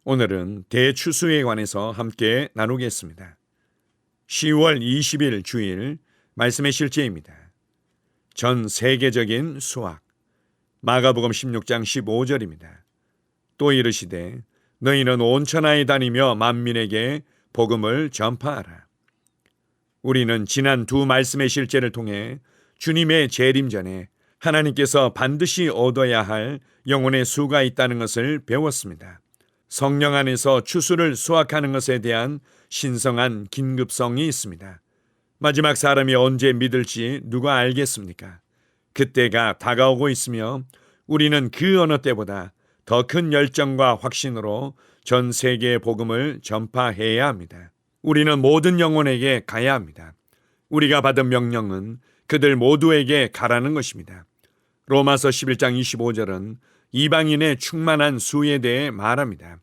오늘은 대추수에 관해서 함께 나누겠습니다. 10월 20일 주일 말씀의 실제입니다. 전 세계적인 수확. 마가복음 16장 15절입니다. 또 이르시되 너희는 온 천하에 다니며 만민에게 복음을 전파하라. 우리는 지난 두 말씀의 실제를 통해 주님의 재림 전에 하나님께서 반드시 얻어야 할 영혼의 수가 있다는 것을 배웠습니다. 성령 안에서 추수를 수확하는 것에 대한 신성한 긴급성이 있습니다. 마지막 사람이 언제 믿을지 누가 알겠습니까? 그때가 다가오고 있으며 우리는 그 어느 때보다 더 큰 열정과 확신으로 전 세계의 복음을 전파해야 합니다. 우리는 모든 영혼에게 가야 합니다. 우리가 받은 명령은 그들 모두에게 가라는 것입니다. 로마서 11장 25절은 이방인의 충만한 수에 대해 말합니다.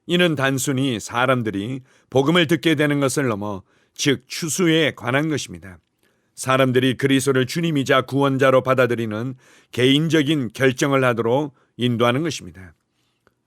이는 단순히 사람들이 복음을 듣게 되는 것을 넘어 즉 추수에 관한 것입니다. 사람들이 그리스도를 주님이자 구원자로 받아들이는 개인적인 결정을 하도록 인도하는 것입니다.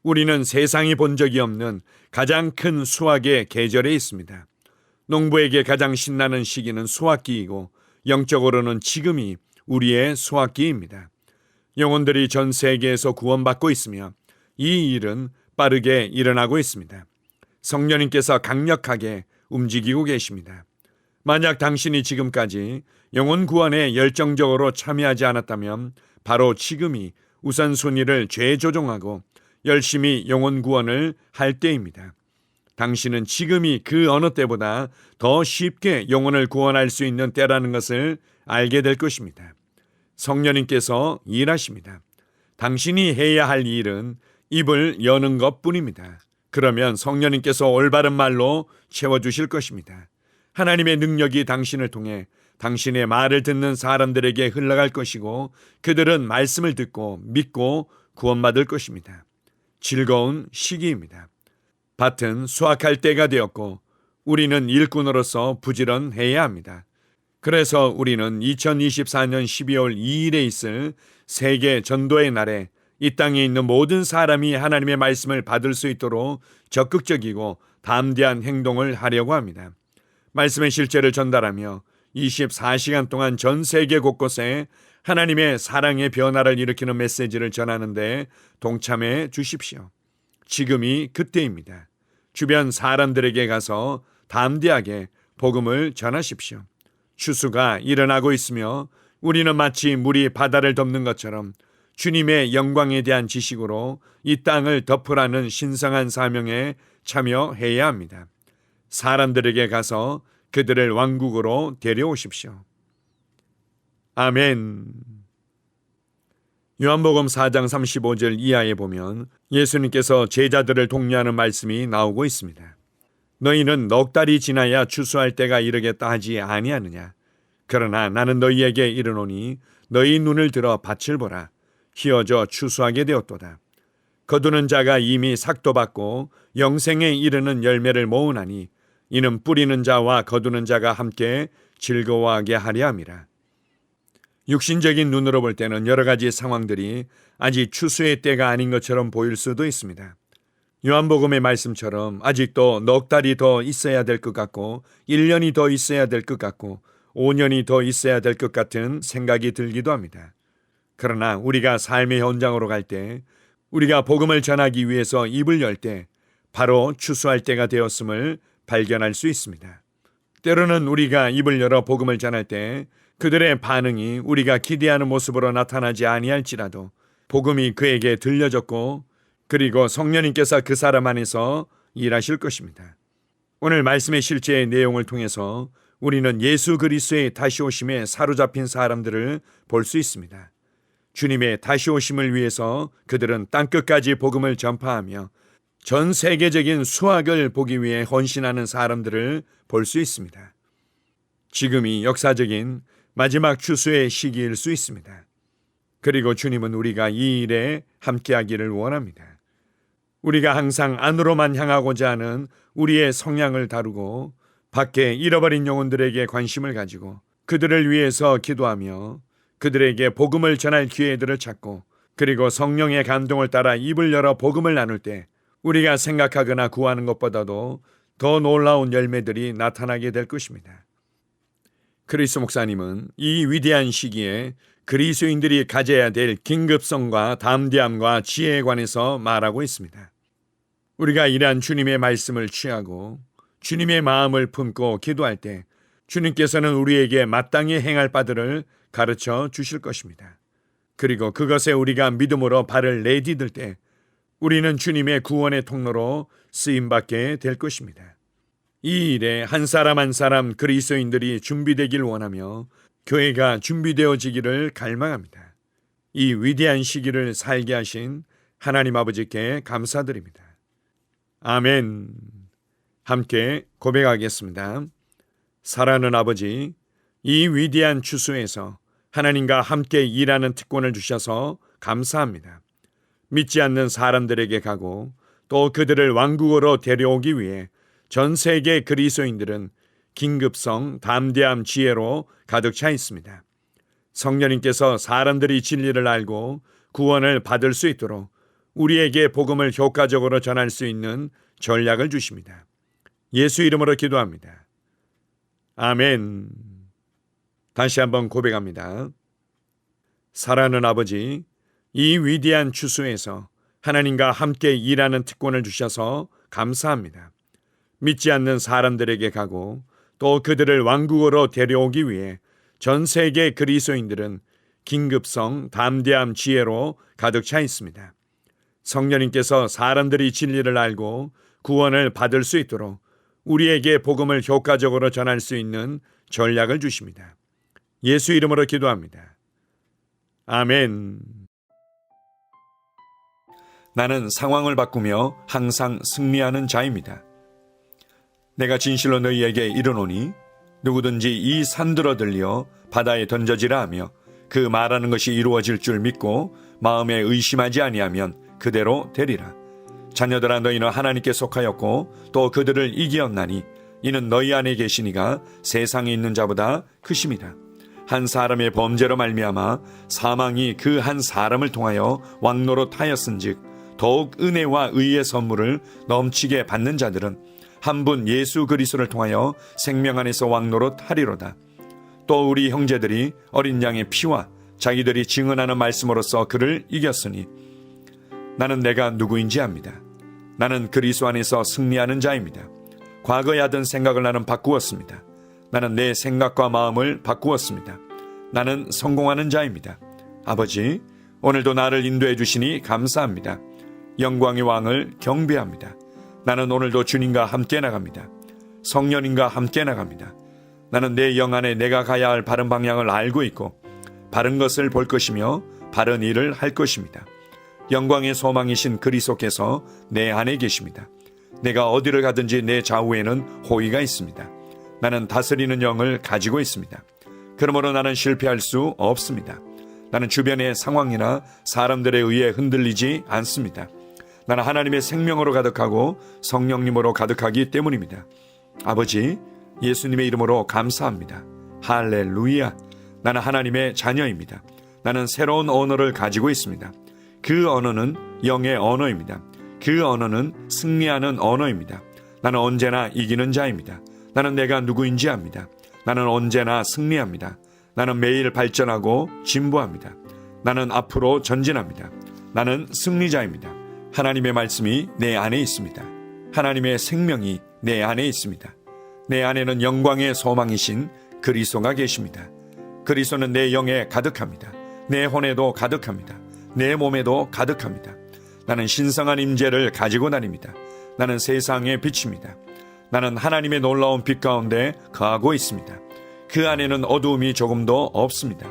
우리는 세상이 본 적이 없는 가장 큰 수확의 계절에 있습니다. 농부에게 가장 신나는 시기는 수확기이고 영적으로는 지금이 우리의 수확기입니다. 영혼들이 전 세계에서 구원받고 있으며 이 일은 빠르게 일어나고 있습니다. 성령님께서 강력하게 움직이고 계십니다. 만약 당신이 지금까지 영혼 구원에 열정적으로 참여하지 않았다면 바로 지금이 우선순위를 재조정하고 열심히 영혼 구원을 할 때입니다. 당신은 지금이 그 어느 때보다 더 쉽게 영혼을 구원할 수 있는 때라는 것을 알게 될 것입니다. 성령님께서 일하십니다. 당신이 해야 할 일은 입을 여는 것뿐입니다. 그러면 성령님께서 올바른 말로 채워주실 것입니다. 하나님의 능력이 당신을 통해 당신의 말을 듣는 사람들에게 흘러갈 것이고 그들은 말씀을 듣고 믿고 구원받을 것입니다. 즐거운 시기입니다. 밭은 수확할 때가 되었고 우리는 일꾼으로서 부지런해야 합니다. 그래서 우리는 2024년 12월 2일에 있을 세계 전도의 날에 이 땅에 있는 모든 사람이 하나님의 말씀을 받을 수 있도록 적극적이고 담대한 행동을 하려고 합니다. 말씀의 실제를 전달하며 24시간 동안 전 세계 곳곳에 하나님의 사랑의 변화를 일으키는 메시지를 전하는데 동참해 주십시오. 지금이 그때입니다. 주변 사람들에게 가서 담대하게 복음을 전하십시오. 추수가 일어나고 있으며 우리는 마치 물이 바다를 덮는 것처럼 주님의 영광에 대한 지식으로 이 땅을 덮으라는 신성한 사명에 참여해야 합니다. 사람들에게 가서 그들을 왕국으로 데려오십시오. 아멘. 요한복음 4장 35절 이하에 보면 예수님께서 제자들을 독려하는 말씀이 나오고 있습니다. 너희는 넉 달이 지나야 추수할 때가 이르겠다 하지 아니하느냐. 그러나 나는 너희에게 이르노니 너희 눈을 들어 밭을 보라. 희어져 추수하게 되었도다. 거두는 자가 이미 삭도 받고 영생에 이르는 열매를 모으나니 이는 뿌리는 자와 거두는 자가 함께 즐거워하게 하려 함이라. 육신적인 눈으로 볼 때는 여러 가지 상황들이 아직 추수의 때가 아닌 것처럼 보일 수도 있습니다. 요한복음의 말씀처럼 아직도 넉 달이 더 있어야 될 것 같고 1년이 더 있어야 될 것 같고 5년이 더 있어야 될 것 같은 생각이 들기도 합니다. 그러나 우리가 삶의 현장으로 갈 때 우리가 복음을 전하기 위해서 입을 열 때 바로 추수할 때가 되었음을 발견할 수 있습니다. 때로는 우리가 입을 열어 복음을 전할 때 그들의 반응이 우리가 기대하는 모습으로 나타나지 아니할지라도 복음이 그에게 들려졌고 그리고 성령님께서 그 사람 안에서 일하실 것입니다. 오늘 말씀의 실제의 내용을 통해서 우리는 예수 그리스도의 다시 오심에 사로잡힌 사람들을 볼 수 있습니다. 주님의 다시 오심을 위해서 그들은 땅끝까지 복음을 전파하며 전 세계적인 수확을 보기 위해 헌신하는 사람들을 볼 수 있습니다. 지금이 역사적인 마지막 추수의 시기일 수 있습니다. 그리고 주님은 우리가 이 일에 함께하기를 원합니다. 우리가 항상 안으로만 향하고자 하는 우리의 성향을 다루고 밖에 잃어버린 영혼들에게 관심을 가지고 그들을 위해서 기도하며 그들에게 복음을 전할 기회들을 찾고 그리고 성령의 감동을 따라 입을 열어 복음을 나눌 때 우리가 생각하거나 구하는 것보다도 더 놀라운 열매들이 나타나게 될 것입니다. 크리스 목사님은 이 위대한 시기에 그리스도인들이 가져야 될 긴급성과 담대함과 지혜에 관해서 말하고 있습니다. 우리가 이러한 주님의 말씀을 취하고 주님의 마음을 품고 기도할 때 주님께서는 우리에게 마땅히 행할 바들을 가르쳐 주실 것입니다. 그리고 그것에 우리가 믿음으로 발을 내디딜 때 우리는 주님의 구원의 통로로 쓰임받게 될 것입니다. 이 일에 한 사람 한 사람 그리스도인들이 준비되길 원하며 교회가 준비되어지기를 갈망합니다. 이 위대한 시기를 살게 하신 하나님 아버지께 감사드립니다. 아멘. 함께 고백하겠습니다. 사랑하는 아버지, 이 위대한 추수에서 하나님과 함께 일하는 특권을 주셔서 감사합니다. 믿지 않는 사람들에게 가고 또 그들을 왕국으로 데려오기 위해 전 세계 그리스도인들은 긴급성, 담대함, 지혜로 가득 차 있습니다. 성령님께서 사람들이 진리를 알고 구원을 받을 수 있도록 우리에게 복음을 효과적으로 전할 수 있는 전략을 주십니다. 예수 이름으로 기도합니다. 아멘. 다시 한번 고백합니다. 사랑하는 아버지, 이 위대한 추수에서 하나님과 함께 일하는 특권을 주셔서 감사합니다. 믿지 않는 사람들에게 가고 또 그들을 왕국으로 데려오기 위해 전 세계 그리스도인들은 긴급성, 담대함, 지혜로 가득 차 있습니다. 성령님께서 사람들이 진리를 알고 구원을 받을 수 있도록 우리에게 복음을 효과적으로 전할 수 있는 전략을 주십니다. 예수 이름으로 기도합니다. 아멘. 나는 상황을 바꾸며 항상 승리하는 자입니다. 내가 진실로 너희에게 이르노니 누구든지 이 산들어 들려 바다에 던져지라 하며 그 말하는 것이 이루어질 줄 믿고 마음에 의심하지 아니하면 그대로 되리라. 자녀들아, 너희는 하나님께 속하였고 또 그들을 이기었나니 이는 너희 안에 계시니가 세상에 있는 자보다 크심이라. 한 사람의 범죄로 말미암아 사망이 그 한 사람을 통하여 왕노릇하였은즉 더욱 은혜와 의의 선물을 넘치게 받는 자들은 한 분 예수 그리스도를 통하여 생명 안에서 왕노릇하리로다. 또 우리 형제들이 어린 양의 피와 자기들이 증언하는 말씀으로써 그를 이겼으니 나는 내가 누구인지 압니다. 나는 그리스도 안에서 승리하는 자입니다. 과거에 하던 생각을 나는 바꾸었습니다. 나는 내 생각과 마음을 바꾸었습니다. 나는 성공하는 자입니다. 아버지, 오늘도 나를 인도해 주시니 감사합니다. 영광의 왕을 경배합니다. 나는 오늘도 주님과 함께 나갑니다. 성령님과 함께 나갑니다. 나는 내 영 안에 내가 가야 할 바른 방향을 알고 있고 바른 것을 볼 것이며 바른 일을 할 것입니다. 영광의 소망이신 그리스도께서 내 안에 계십니다. 내가 어디를 가든지 내 좌우에는 호의가 있습니다. 나는 다스리는 영을 가지고 있습니다. 그러므로 나는 실패할 수 없습니다. 나는 주변의 상황이나 사람들에 의해 흔들리지 않습니다. 나는 하나님의 생명으로 가득하고 성령님으로 가득하기 때문입니다. 아버지, 예수님의 이름으로 감사합니다. 할렐루야. 나는 하나님의 자녀입니다. 나는 새로운 언어를 가지고 있습니다. 그 언어는 영의 언어입니다. 그 언어는 승리하는 언어입니다. 나는 언제나 이기는 자입니다. 나는 내가 누구인지 압니다. 나는 언제나 승리합니다. 나는 매일 발전하고 진보합니다. 나는 앞으로 전진합니다. 나는 승리자입니다. 하나님의 말씀이 내 안에 있습니다. 하나님의 생명이 내 안에 있습니다. 내 안에는 영광의 소망이신 그리스도가 계십니다. 그리스도는 내 영에 가득합니다. 내 혼에도 가득합니다. 내 몸에도 가득합니다. 나는 신성한 임재를 가지고 다닙니다. 나는 세상의 빛입니다. 나는 하나님의 놀라운 빛 가운데 거하고 있습니다. 그 안에는 어두움이 조금도 없습니다.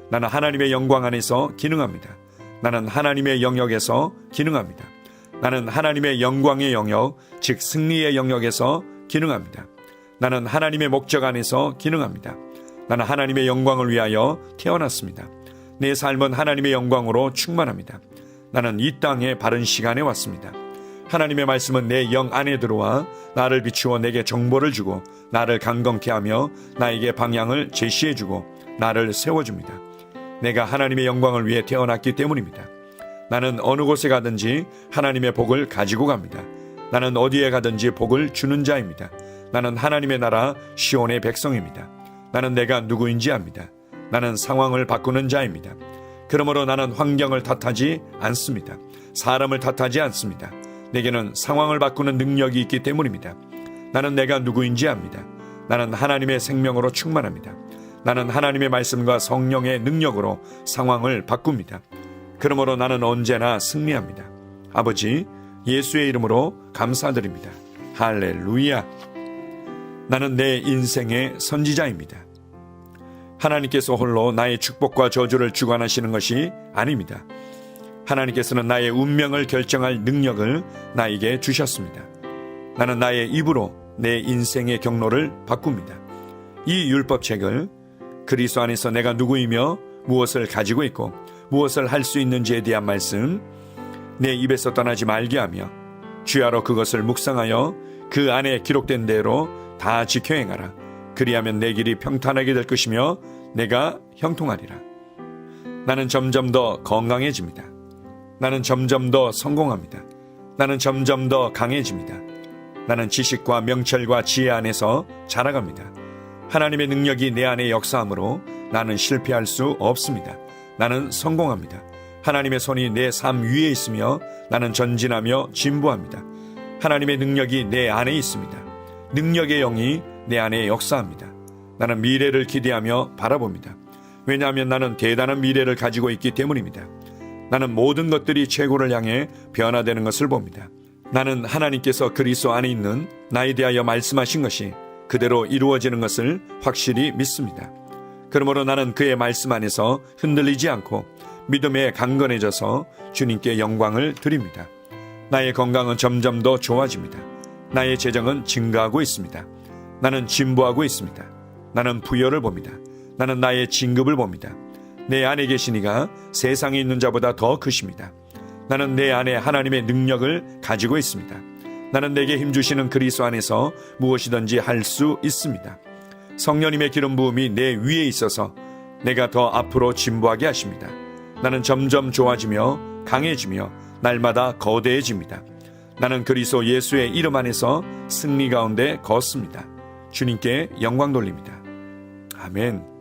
나는 하나님의 영광 안에서 기능합니다. 나는 하나님의 영역에서 기능합니다. 나는 하나님의 영광의 영역, 즉 승리의 영역에서 기능합니다. 나는 하나님의 목적 안에서 기능합니다. 나는 하나님의 영광을 위하여 태어났습니다. 내 삶은 하나님의 영광으로 충만합니다. 나는 이 땅에 바른 시간에 왔습니다. 하나님의 말씀은 내 영 안에 들어와 나를 비추어 내게 정보를 주고 나를 강건케 하며 나에게 방향을 제시해 주고 나를 세워줍니다. 내가 하나님의 영광을 위해 태어났기 때문입니다. 나는 어느 곳에 가든지 하나님의 복을 가지고 갑니다. 나는 어디에 가든지 복을 주는 자입니다. 나는 하나님의 나라 시온의 백성입니다. 나는 내가 누구인지 압니다. 나는 상황을 바꾸는 자입니다. 그러므로 나는 환경을 탓하지 않습니다. 사람을 탓하지 않습니다. 내게는 상황을 바꾸는 능력이 있기 때문입니다. 나는 내가 누구인지 압니다. 나는 하나님의 생명으로 충만합니다. 나는 하나님의 말씀과 성령의 능력으로 상황을 바꿉니다. 그러므로 나는 언제나 승리합니다. 아버지, 예수의 이름으로 감사드립니다. 할렐루야. 나는 내 인생의 선지자입니다. 하나님께서 홀로 나의 축복과 저주를 주관하시는 것이 아닙니다. 하나님께서는 나의 운명을 결정할 능력을 나에게 주셨습니다. 나는 나의 입으로 내 인생의 경로를 바꿉니다. 이 율법책을 그리스도 안에서 내가 누구이며 무엇을 가지고 있고 무엇을 할 수 있는지에 대한 말씀 내 입에서 떠나지 말게 하며 주야로 그것을 묵상하여 그 안에 기록된 대로 다 지켜 행하라. 그리하면 내 길이 평탄하게 될 것이며 내가 형통하리라. 나는 점점 더 건강해집니다. 나는 점점 더 성공합니다. 나는 점점 더 강해집니다. 나는 지식과 명철과 지혜 안에서 자라갑니다. 하나님의 능력이 내 안에 역사하므로 나는 실패할 수 없습니다. 나는 성공합니다. 하나님의 손이 내 삶 위에 있으며 나는 전진하며 진보합니다. 하나님의 능력이 내 안에 있습니다. 능력의 영이 내 안에 역사합니다. 나는 미래를 기대하며 바라봅니다. 왜냐하면 나는 대단한 미래를 가지고 있기 때문입니다. 나는 모든 것들이 최고를 향해 변화되는 것을 봅니다. 나는 하나님께서 그리스도 안에 있는 나에 대하여 말씀하신 것이 그대로 이루어지는 것을 확실히 믿습니다. 그러므로 나는 그의 말씀 안에서 흔들리지 않고 믿음에 강건해져서 주님께 영광을 드립니다. 나의 건강은 점점 더 좋아집니다. 나의 재정은 증가하고 있습니다. 나는 진보하고 있습니다. 나는 부여를 봅니다. 나는 나의 진급을 봅니다. 내 안에 계신 이가 세상에 있는 자보다 더 크십니다. 나는 내 안에 하나님의 능력을 가지고 있습니다. 나는 내게 힘주시는 그리스도 안에서 무엇이든지 할 수 있습니다. 성령님의 기름 부음이 내 위에 있어서 내가 더 앞으로 진보하게 하십니다. 나는 점점 좋아지며 강해지며 날마다 거대해집니다. 나는 그리스도 예수의 이름 안에서 승리 가운데 걷습니다. 주님께 영광 돌립니다. 아멘.